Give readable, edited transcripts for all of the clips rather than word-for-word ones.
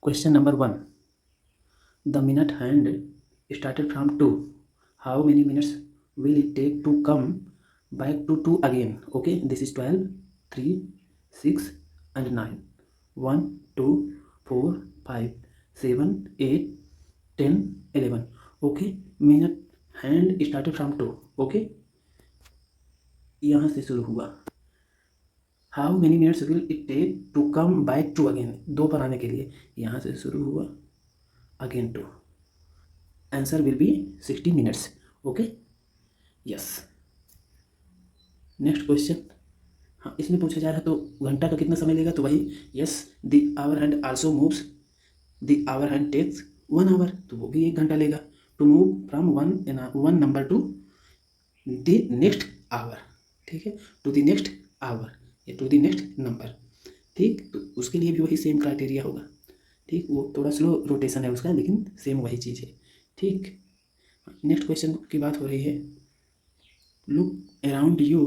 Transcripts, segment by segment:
Question number 1. The minute hand started from 2. How many minutes will it take to come back to 2 again? Okay, this is 12, 3, 6 and 9. 1, 2, 4, 5, 7, 8, 10, 11. Okay, minute hand started from 2. Okay, यहाँ से शुरू हुआ. How many minutes will it take to come back to again, 2 पर आने के लिए यहाँ से शुरू हुआ again two. Answer will be 60 minutes. Okay, yes. Next question. हाँ, इसमें पूछा जा रहा है तो घंटा का कितना समय लेगा, तो वही yes. The hour hand also moves, the hour hand takes 1 hour, तो वो भी 1 घंटा लेगा. To move from one number to the next hour. ठीक है, टू द नेक्स्ट आवर या टू द नेक्स्ट नंबर. ठीक, तो उसके लिए भी वही सेम क्राइटेरिया होगा. ठीक, वो थोड़ा स्लो रोटेशन है उसका, लेकिन सेम वही चीज़ है. ठीक, नेक्स्ट क्वेश्चन की बात हो रही है. Look around you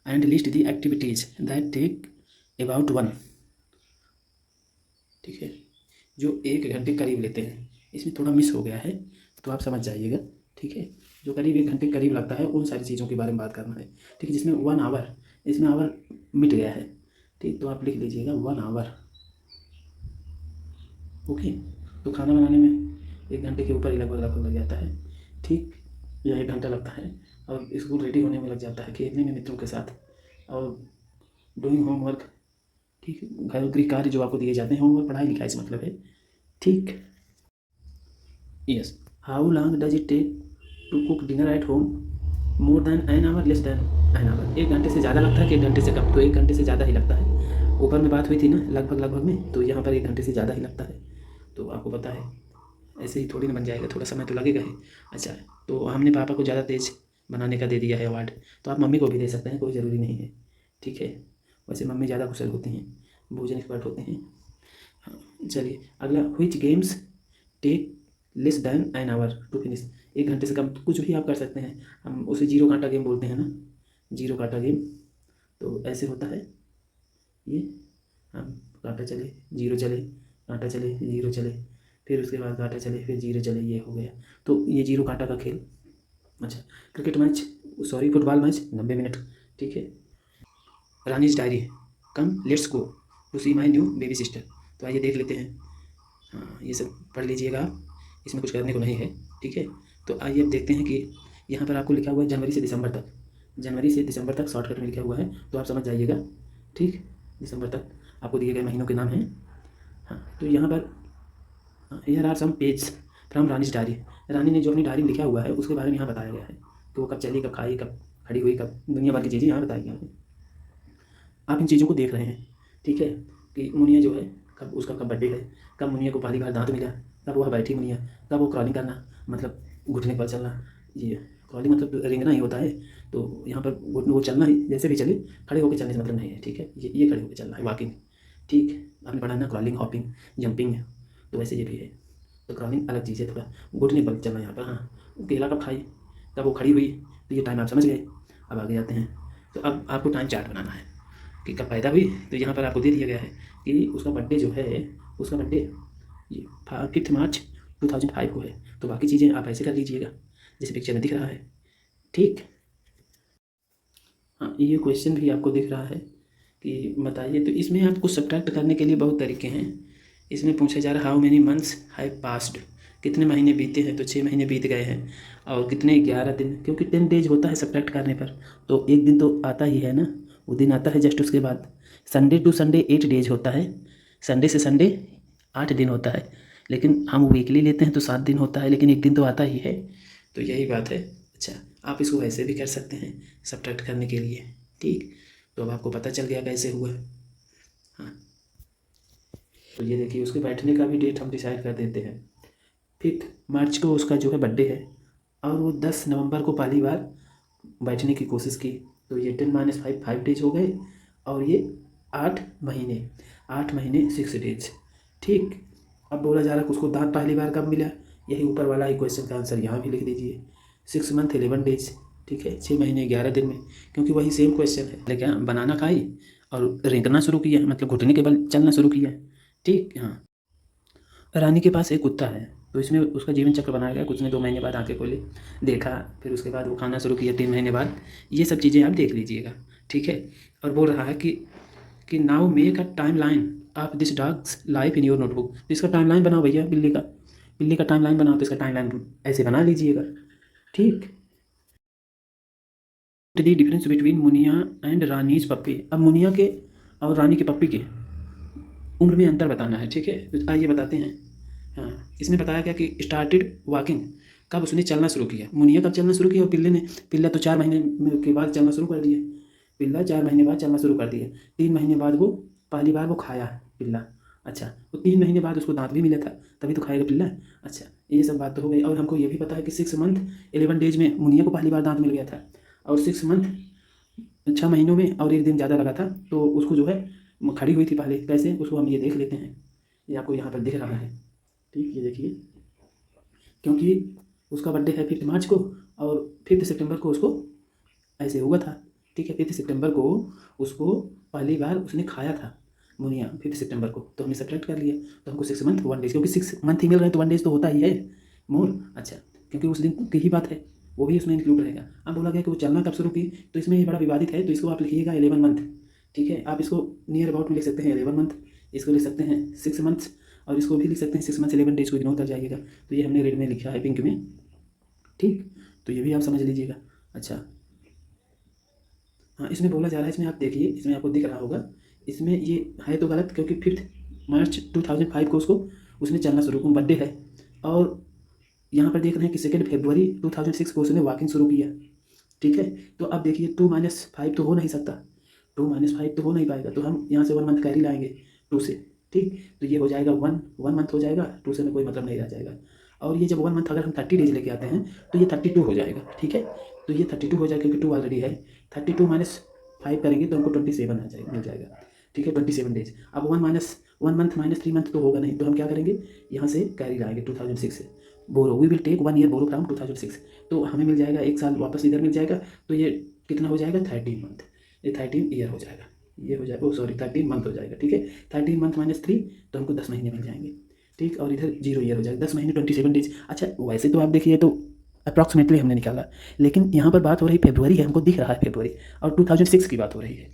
and list the activities that take about 1. ठीक है, जो 1 घंटे करीब लेते हैं. इसमें थोड़ा मिस हो गया है तो आप समझ जाइएगा. ठीक है, जो करीब 1 घंटे करीब लगता है उन सारी चीज़ों के बारे में बात करना है. ठीक है, जिसमें 1 आवर, इसमें आवर मिट गया है. ठीक, तो आप लिख लीजिएगा 1 आवर. ओके, तो खाना बनाने में 1 घंटे के ऊपर ही लगभग लग जाता है. ठीक, या 1 घंटा लगता है, और स्कूल रेडी होने में लग जाता है, खेलने में मित्रों के साथ, और डूइंग होमवर्क. ठीक, घर गृह कार्य जो आपको दिए जाते हैं, होमवर्क पढ़ाई लिखाई से मतलब है. ठीक, yes. How long does it take to cook dinner at home? More than an hour, less than an hour. 1 घंटे से ज़्यादा लगता है कि 1 घंटे से कम? तो 1 घंटे से ज़्यादा ही लगता है. ऊपर में बात हुई थी ना लगभग में, तो यहाँ पर 1 घंटे से ज़्यादा ही लगता है. तो आपको पता है, ऐसे ही थोड़ी ना बन जाएगा, थोड़ा समय तो लगेगा ही. अच्छा, तो हमने पापा को ज़्यादा तेज़ बनाने का दे दिया है अवार्ड, तो आप मम्मी को भी दे सकते हैं, कोई ज़रूरी नहीं है. ठीक है, वैसे मम्मी ज़्यादा कुशल होती हैं, भोजन एक्सपर्ट होते हैं. हाँ, चलिए अगला. Which games take less than an hour to finish? 1 घंटे से कम कुछ भी आप कर सकते हैं. हम उसे जीरो कांटा गेम बोलते हैं ना, जीरो कांटा गेम. तो ऐसे होता है ये. हम कांटा चले, जीरो चले, कांटा चले, जीरो चले, फिर उसके बाद कांटा चले, फिर जीरो चले, ये हो गया. तो ये जीरो कांटा का खेल. अच्छा, cricket match, sorry football match 90 minute. ठीक है. Rani's diary, come let's go to see my new baby sister. तो आइए देख लेते हैं. हाँ, ये सब पढ़ लीजिएगा आप, इसमें कुछ करने को नहीं है. ठीक है, तो आइए अब देखते हैं कि यहाँ पर आपको लिखा हुआ है जनवरी से दिसंबर तक. जनवरी से दिसंबर तक शॉर्टकट में लिखा हुआ है, तो आप समझ जाइएगा. ठीक, दिसंबर तक आपको दिए गए महीनों के नाम हैं. हाँ, तो यहाँ पर here are some page from Rani's diary. Rani ने जो अपनी डायरी में लिखा हुआ है उसके बारे में यहाँ बताया गया है कि वो कब चली, कब खाई, कब खड़ी हुई, कब दुनिया भर की चीज़ें यहाँ बताई गई हैं. आप इन चीज़ों को देख रहे हैं. ठीक है, कि मुनिया जो है कब उसका कब बर्थडे है, कब मुनिया को पहली बार दांत मिला, कब वह बैठी मुनिया, कब वो क्रॉलिंग करना मतलब घुटने पर चलना. ये क्रॉलिंग मतलब रेंगना ही होता है. तो यहाँ पर वो चलना ही, जैसे भी चले, खड़े होकर चलने से मतलब नहीं है. ठीक है, ये खड़े होकर चलना है, वॉकिंग. ठीक, आपने पढ़ा ना क्रॉलिंग, हॉपिंग, जंपिंग, तो वैसे ये भी है. तो क्रॉलिंग अलग चीज़ है, थोड़ा घुटने पर चलना यहाँ पर. हाँ, केला कब खाई, कब वो खड़ी हुई, तो ये टाइम आप समझ गए. अब आगे जाते हैं. तो अब आपको टाइम चार्ट बनाना है कि कब पैदा हुई. तो यहाँ पर आपको दे दिया गया है कि उसका बर्थडे जो है, उसका बर्थडे ये 5 मार्च 2005 को है. तो बाकी चीज़ें आप ऐसे कर लीजिएगा जैसे पिक्चर में दिख रहा है. ठीक, हाँ, ये क्वेश्चन भी आपको दिख रहा है कि बताइए. तो इसमें आपको सब्ट्रैक्ट करने के लिए बहुत तरीके हैं. इसमें पूछा जा रहा है how many months have passed, कितने महीने बीते हैं. तो 6 महीने बीत गए हैं. और कितने, 11 दिन, क्योंकि 10 डेज होता है सब्ट्रैक्ट करने पर, तो 1 दिन तो आता ही है ना, वो दिन आता है जस्ट उसके बाद. संडे टू संडे 8 डेज होता है, संडे से संडे 8 दिन होता है. लेकिन हम वीकली लेते हैं तो 7 दिन होता है, लेकिन 1 दिन तो आता ही है. तो यही बात है. अच्छा, आप इसको वैसे भी कर सकते हैं सब्ट्रैक्ट करने के लिए. ठीक, तो अब आपको पता चल गया कैसे हुआ. हाँ, तो ये देखिए उसके बैठने का भी डेट हम डिसाइड कर देते हैं. 5 मार्च को उसका जो है बर्थडे है, और वो 10 नवंबर को पहली बार बैठने की कोशिश की. तो ये 10 - 5 5 डेज हो गए, और ये 8 महीने, 8 महीने 6 डेज. ठीक, अब बोला जा रहा है कि उसको दांत पहली बार कब मिला. यही ऊपर वाला ही क्वेश्चन का आंसर यहाँ भी लिख दीजिए. 6 मंथ 11 डेज. ठीक है, 6 महीने 11 दिन में, क्योंकि वही सेम क्वेश्चन है. लेकिन बनाना खाई और रेंगना शुरू किया, मतलब घुटने के बल चलना शुरू किया. ठीक, हाँ, रानी के पास एक कुत्ता है, तो इसमें उसका जीवन चक्र बनाया गया। कुछ ने 2 महीने बाद आँखें खोली, देखा, फिर उसके बाद वो खाना शुरू किया 3 महीने बाद। ये सब चीज़ें आप देख लीजिएगा, ठीक है। और बोल रहा है कि now make a timeline of this dogs life in your notebook. तो इसका टाइमलाइन बनाओ भैया, बिल्ली का टाइमलाइन बनाओ। तो इसका टाइमलाइन ऐसे बना लीजिएगा, ठीक। The difference between Muniya and Rani's puppy. अब मुनिया के और रानी के पप्पी के उम्र में अंतर बताना है, ठीक है। तो आइए बताते हैं। हाँ, इसमें बताया गया कि स्टार्टेड वॉकिंग, कब उसने चलना शुरू किया। मुनिया कब चलना शुरू किया और पिल्ला तो 4 महीने के बाद चलना शुरू कर दिया। पिल्ला 4 महीने बाद चलना शुरू कर दिया। 3 महीने बाद वो पहली बार वो खाया पिल्ला। अच्छा, तो 3 महीने बाद उसको दांत भी मिला था, तभी तो खाएगा पिल्ला। अच्छा, ये सब बात तो हो गई। और हमको ये भी पता है कि 6 मंथ 11 डेज में मुनिया को पहली बार दांत मिल गया था, और 6 मंथ 6 महीनों में और 1 दिन ज़्यादा लगा था, तो उसको जो है खड़ी हुई थी पहले। कैसे, उसको हम ये देख लेते हैं। ये आपको यहाँ पर दिख रहा है, ठीक, ये देखिए। क्योंकि उसका बर्थडे है 5 मार्च को, और 5 सितंबर को उसको ऐसे हुआ था, ठीक है। 5 सितंबर को उसको पहली बार उसने खाया था मुनिया, 5 सितंबर को। तो हमने सब्ट्रैक्ट कर लिया, तो हमको 6 मंथ 1 डेज, क्योंकि 6 मंथ ही मिल रहे हैं तो 1 डेज तो होता ही है मोर। अच्छा, क्योंकि उस दिन की ही बात है, वो भी उसमें इंक्लूड रहेगा। अब बोला गया कि वो चलना कब शुरू की, तो इसमें ये बड़ा विवादित है, तो इसको आप लिखिएगा 11 मंथ, ठीक है। आप इसको नियर अबाउट में लिख सकते हैं 11 मंथ, इसको लिख सकते हैं 6 मंथ्स, और इसको भी लिख सकते हैं 6 मंथ्स 11 डेज को इग्नोर कर जाइएगा। तो ये हमने रेड में लिखा है, पिंक में, ठीक। तो ये भी आप समझ लीजिएगा। अच्छा, हाँ, इसमें बोला जा रहा है, इसमें आप देखिए, इसमें आपको दिख रहा होगा, इसमें ये है तो गलत, क्योंकि 5 मार्च 2005 को उसको उसने चलना शुरू किया, बर्थडे है। और यहाँ पर देख रहे हैं कि 2 फरवरी 2006 को उसने वॉकिंग शुरू किया, ठीक है। तो अब देखिए 2 माइनस 5 तो हो नहीं सकता, 2 माइनस 5 तो हो नहीं पाएगा, तो हम यहाँ से 1 मंथ कैरी लाएंगे 2 से, ठीक। तो ये हो जाएगा 1 मंथ हो जाएगा, 2 से में कोई मतलब नहीं रह जाएगा। और ये जब 1 मंथ अगर हम 30 डेज लेके आते हैं तो ये 32 हो जाएगा, ठीक है। तो ये 32 हो जाएगा, क्योंकि 2 ऑलरेडी है। 32 माइनस 5 करेंगे तो हमको 27 आ जाएगा, मिल जाएगा, ठीक है, 27 डेज। अब 1 मंथ माइनस 3 मंथ तो होगा नहीं, तो हम क्या करेंगे, यहाँ से कैरी लाएंगे 2006 से। Borrow, we will take 1 year borrow from 2006, तो हमें मिल जाएगा 1 साल वापस इधर मिल जाएगा। तो ये कितना हो जाएगा, 13 मंथ, ये 13 ईयर हो जाएगा, ये हो जाएगा, सॉरी 13 मंथ हो जाएगा, ठीक है। 13 मंथ माइनस 3, तो हमको 10 महीने मिल जाएंगे, ठीक। और इधर 0 ईयर हो जाएगा, 10 महीने 27 डेज। अच्छा, वैसे तो आप देखिए तो अप्रॉक्सीमेटली हमने निकाला, लेकिन यहाँ पर बात हो रही फरवरी है, हमको दिख रहा है फरवरी, और 2006 की बात हो रही है,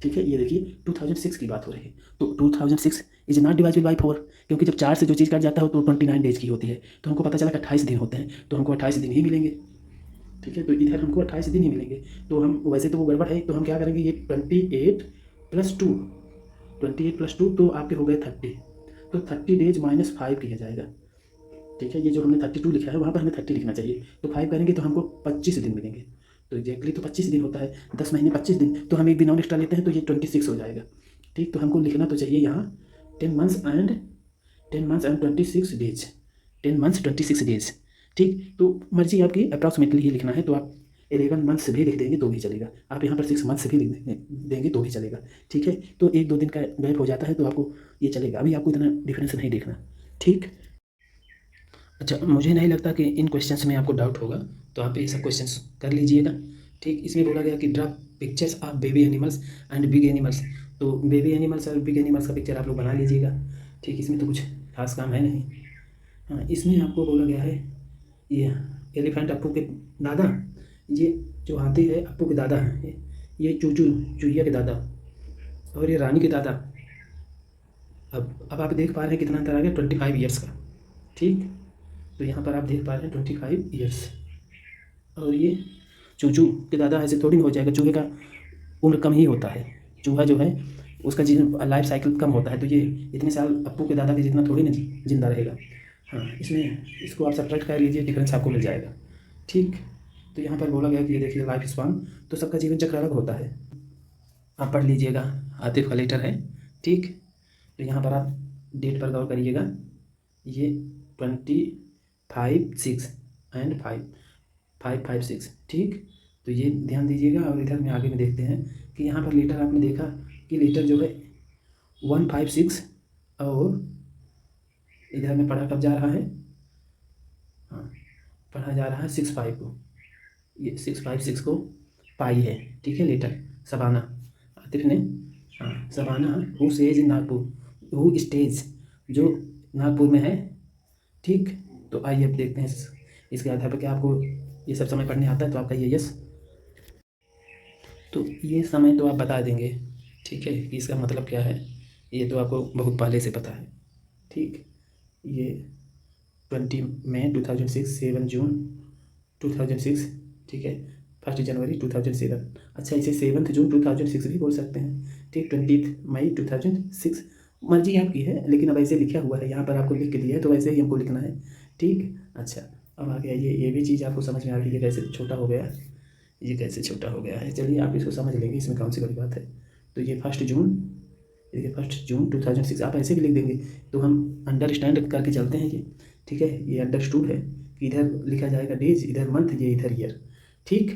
ठीक है। ये देखिए 2006 की बात हो रही है, तो 2006 इज नॉट डिवाइडेड बाई 4, क्योंकि जब 4 से जो चीज़ कट जाता है तो 29 डेज की होती है। तो हमको पता चला कि 28 दिन होते हैं, तो हमको 28 दिन ही मिलेंगे, ठीक है। तो इधर हमको 28 दिन ही मिलेंगे। तो हम वैसे तो वो गड़बड़ है, तो हम क्या करेंगे, ये 28 प्लस टू तो आपके हो गए 30, तो 30 डेज माइनस 5 किया जाएगा, ठीक है। ये जो हमने 32 लिखा है वहाँ पर हमें 30 लिखना चाहिए, तो 5 करेंगे तो हमको 25 दिन मिलेंगे। तो एग्जैक्टली तो 25 दिन होता है, 10 महीने 25 दिन, तो हम 1 दिन और एक्स्ट्रा लेते हैं तो ये 26 हो जाएगा, ठीक। तो हमको लिखना तो चाहिए यहाँ 10 months and 26 days, 10 months 26 days, ठीक। तो मर्जी आपकी, अप्रॉक्सीमेटली ही लिखना है, तो आप 11 मंथ्स भी लिख देंगे तो भी चलेगा, आप यहाँ पर 6 मंथ्स भी लिख देंगे तो भी चलेगा, ठीक है। तो 1-2 दिन का गैप हो जाता है तो आपको ये चलेगा, अभी आपको इतना डिफरेंस नहीं देखना, ठीक। अच्छा, मुझे नहीं लगता कि इन क्वेश्चंस में आपको डाउट होगा, तो आप ये सब क्वेश्चंस कर लीजिएगा, ठीक। इसमें बोला गया कि draw pictures of baby animals and big animals. तो बेबी एनिमल्स और बिग एनिमल्स का पिक्चर आप लोग बना लीजिएगा, ठीक। इसमें तो कुछ खास काम है नहीं। हाँ, इसमें आपको बोला गया है, ये एलिफेंट अप्पू के दादा, ये जो हाथी है अप्पू के दादा हैं, ये चूहिया के दादा, और ये रानी के दादा। अब आप देख पा रहे हैं कितना अंतर आ गया, 25 ईयर्स का, ठीक। तो यहाँ पर आप देख पा रहे हैं 25 ईयर्स, और ये चूचू के दादा ऐसे थोड़ी ना हो जाएगा, चूहे का उम्र कम ही होता है, चूहा जो है उसका जीवन लाइफ साइकिल कम होता है, तो ये इतने साल अप्पू के दादा के जितना थोड़ी ना जिंदा रहेगा। हाँ, इसमें इसको आप सब्ट्रैक्ट कर लीजिए, डिफरेंस आपको मिल जाएगा, ठीक। तो यहाँ पर बोला गया कि ये देखिए लाइफ स्पान, तो सबका जीवन चक्र अलग होता है, आप पढ़ लीजिएगा, आतिफ का लेटर है, ठीक। तो यहाँ पर आप डेट पर गौर करिएगा, ये 25/6 एंड 5/5/6, ठीक। तो ये ध्यान दीजिएगा, और इधर में आगे में देखते हैं कि यहाँ पर लेटर आपने देखा कि लेटर जो है 156, और इधर में पढ़ा कब जा रहा है, हाँ, पढ़ा जा रहा है 65 को, ये 6/5/6 को पाई है, ठीक है। लेटर सबाना, आतिफ ने, हाँ, Shabana who says in Nagpur, who stays, जो नागपुर में है। ठीक, तो आइए अब देखते हैं इसके आधार पर क्या आपको ये सब समय पढ़ने आता है, तो आपका ये यस। तो ये समय तो आप बता देंगे, ठीक है, कि इसका मतलब क्या है, ये तो आपको बहुत पहले से पता है। ठीक, ये 20 मई 2006, 7 जून 2006, ठीक है, 1 जनवरी 2007। अच्छा, इसे 7 जून 2006 भी बोल सकते हैं। ठीक, 20 मई 2006, मर्जी आपकी है, लेकिन अब ऐसे लिखा हुआ है यहाँ पर, आपको लिख के दिया है, तो वैसे ही हमको लिखना है। ठीक, अच्छा, अब आ गया ये भी चीज़ आपको समझ में आ गई, ये कैसे छोटा हो गया, ये कैसे छोटा हो गया है। चलिए आप इसको समझ लेंगे, इसमें कौन सी बड़ी बात है। तो ये 1 जून, देखिए 1 जून 2006 आप ऐसे भी लिख देंगे, तो हम अंडरस्टैंड करके चलते हैं ये। ठीक है, ये अंडरस्टूड है कि इधर लिखा जाएगा डेज, इधर मंथ, ये इधर ईयर। ठीक,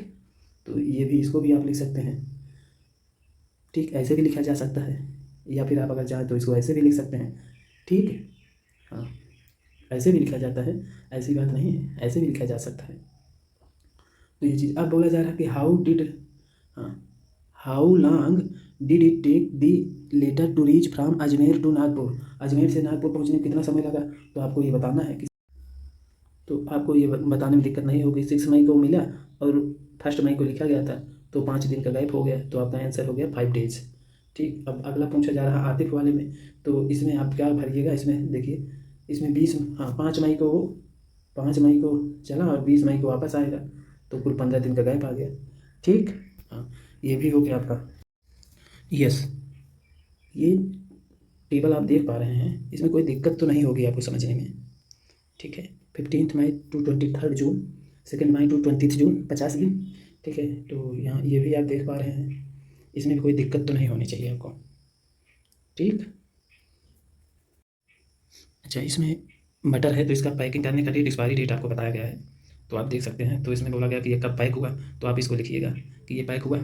तो ये भी, इसको भी आप लिख सकते हैं। ठीक, ऐसे भी लिखा जा सकता है, या फिर आप अगर चाहें तो इसको ऐसे भी लिख सकते हैं। ठीक है, हाँ, ऐसे भी लिखा जाता है, ऐसी बात नहीं है, ऐसे भी लिखा जा सकता है। तो ये चीज़ अब बोला जा रहा है कि हाँ, how long did it take the letter to reach from Ajmer to Nagpur. Ajmer से नागपुर पहुंचने में कितना समय लगा, तो आपको ये बताना है कि, तो आपको ये बताने में दिक्कत नहीं होगी। 6 मई को मिला और 1 मई को लिखा गया था, तो 5 दिन का गैप हो गया, तो आपका आंसर हो गया 5 डेज। ठीक, अब अगला पूछा जा रहा है आतिफ वाले में, तो इसमें आप क्या भरिएगा, इसमें देखिए, इसमें 20, हाँ, 5 मई को चला और 20 मई को वापस आएगा, तो कुल 15 दिन का गैप आ गया। ठीक, हाँ, ये भी हो गया आपका यस। ये टेबल आप देख पा रहे हैं, इसमें कोई दिक्कत तो नहीं होगी आपको समझने में। ठीक है, 15 मई to 23 जून, 2 मई to 20 जून, 50 दिन। ठीक है, तो यहाँ ये भी आप देख पा रहे हैं, इसमें भी कोई दिक्कत तो नहीं होनी चाहिए आपको। ठीक, अच्छा, इसमें मटर है, तो इसका पैकिंग करने का डेट, एक्सपायरी डेट आपको बताया गया है, तो आप देख सकते हैं। तो इसमें बोला गया कि ये कब पैक हुआ, तो आप इसको लिखिएगा कि ये पैक हुआ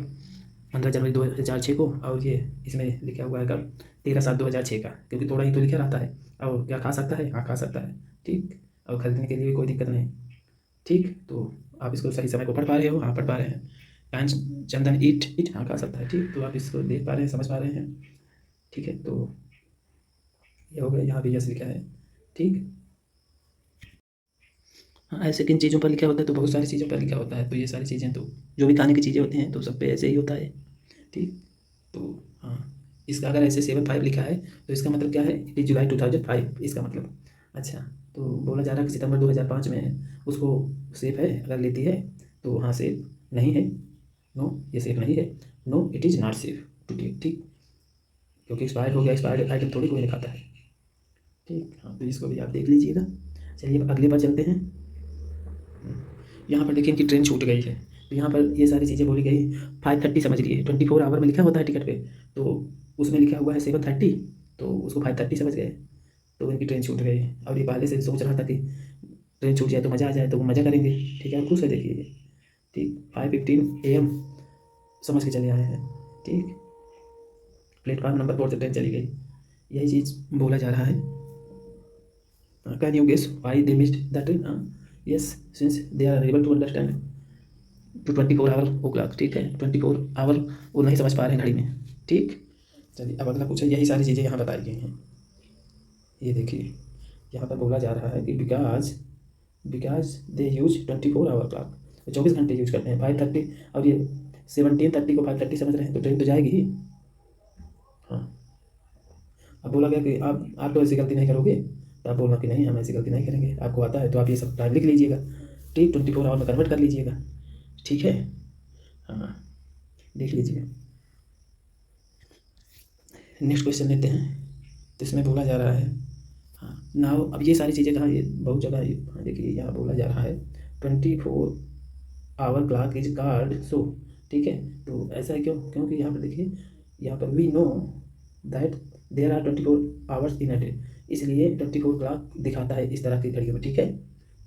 15 जनवरी 2006 को, और ये इसमें लिखा हुआ है कब, 13/7/2006 का, क्योंकि थोड़ा ही तो लिखा रहता है। और क्या खा सकता है, हाँ खा सकता है। ठीक, और खरीदने के लिए भी कोई दिक्कत नहीं। ठीक, तो आप इसको सही समय को पढ़ पा रहे हो, हाँ पढ़ पा रहे हैं। कांच चंदन ईट ईट, हाँ खा सकता है। ठीक, तो आप इसको देख पा रहे हैं, समझ पा रहे हैं। ठीक है, तो ये हो गया, यहाँ भी यस लिखा है। ठीक, हाँ, ऐसे किन चीज़ों पर लिखा होता है, तो बहुत सारी चीज़ों पर लिखा होता है, तो ये सारी चीज़ें तो जो भी खाने की चीज़ें होती हैं, तो सब पे ऐसे ही होता है। ठीक, तो हाँ, इसका अगर ऐसे 7/5 लिखा है, तो इसका मतलब क्या है, इट इज़ जुलाई 2005, इसका मतलब। अच्छा, तो बोला जा रहा है कि सितंबर 2005 में उसको सेफ है, अगर लेती है तो हाँ सेफ नहीं है, नो ये सेफ नहीं है, no it is not safe to take. ठीक, क्योंकि एक्सपायर्ड हो गया, एक्सपायर्ड आइटम थोड़ी कोई नहीं खाता है। ठीक, हाँ, तो इसको भी आप देख लीजिएगा। चलिए अब अगले पर चलते हैं। यहाँ पर देखिए इनकी ट्रेन छूट गई है, तो यहाँ पर ये सारी चीज़ें बोली गई। 5:30 समझ लीजिए, 24 आवर में लिखा होता है टिकट पे, तो उसमें लिखा हुआ है 7:30, तो उसको 5:30 समझ गए, तो इनकी ट्रेन छूट गई। और ये पहले से सोच रहा था कि ट्रेन छूट जाए तो मज़ा आ जाए, तो वो मज़ा करेंगे। ठीक है, और खुश है देखिए। ठीक, 5:15 AM समझ के चले आए हैं। ठीक, प्लेटफार्म नंबर 4 से ट्रेन चली गई, यही चीज़ बोला जा रहा है। Can you guess why they missed the train. Yes, since they are able to understand to 24 hour o'clock. ठीक है, 24 आवर वो नहीं समझ पा रहे हैं घड़ी में। ठीक, चलिए अब अगला पूछे, यही सारी चीज़ें यहाँ बताई गई हैं। ये देखिए, यहाँ पर बोला जा रहा है कि because because they use 24 hour clock, 24 घंटे यूज करते हैं। 5:30 और ये 17:30 को 5:30 समझ रहे हैं, तो ट्रेन तो जाएगी ही। हाँ, अब बोला गया कि आप तो ऐसी गलती नहीं करोगे, तो आप बोलना कि नहीं हम ऐसी गलती नहीं करेंगे, आपको आता है तो आप ये सब टाइम लिख लीजिएगा। ठीक, 24 आवर में कन्वर्ट कर लीजिएगा। ठीक है, हाँ, देख लीजिए। नेक्स्ट क्वेश्चन लेते हैं, तो इसमें बोला जा रहा है, हाँ नाउ, अब ये सारी चीज़ें कहाँ, ये बहुत जगह ये, हाँ देखिए यहाँ बोला जा रहा है 24 आवर क्लॉक इज कॉल्ड सो। ठीक है, तो ऐसा है क्यों, क्योंकि यहाँ पर देखिए, यहाँ पर we know that there are 24 hours in a day, इसलिए 24 क्लॉक दिखाता है इस तरह की घड़ियों में। ठीक है,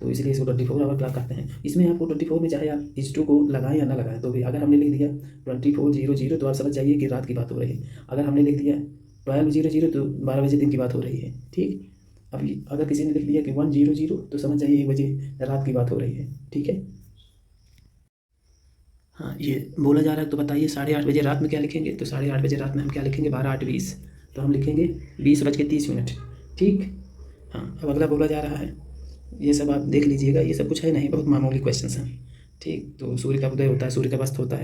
तो इसलिए इसको 24 आवर क्लॉक कहते हैं। इसमें आपको 24 में चाहे आप इस 2 को लगाएं या ना लगाएं, तो भी अगर हमने लिख दिया 24:00, तो आप समझ जाइए कि रात की बात हो रही है। अगर हमने लिख दिया 12:00, तो 12 बजे दिन की बात हो रही है। ठीक, अब अगर किसी ने लिख दिया कि 1:00, तो समझ जाइए 1 बजे रात की बात हो रही है। ठीक है, हाँ, ये बोला जा रहा है, तो बताइए 8:30 बजे रात में क्या लिखेंगे, तो 8:30 बजे रात में हम क्या लिखेंगे, 12 8 20, तो हम लिखेंगे 20:30। ठीक, हाँ, अब अगला बोला जा रहा है, ये सब आप देख लीजिएगा, ये सब कुछ है नहीं, बहुत मामूली क्वेश्चंस हैं। ठीक, तो सूर्य कब उदय होता है, सूर्य कब अस्त होता है।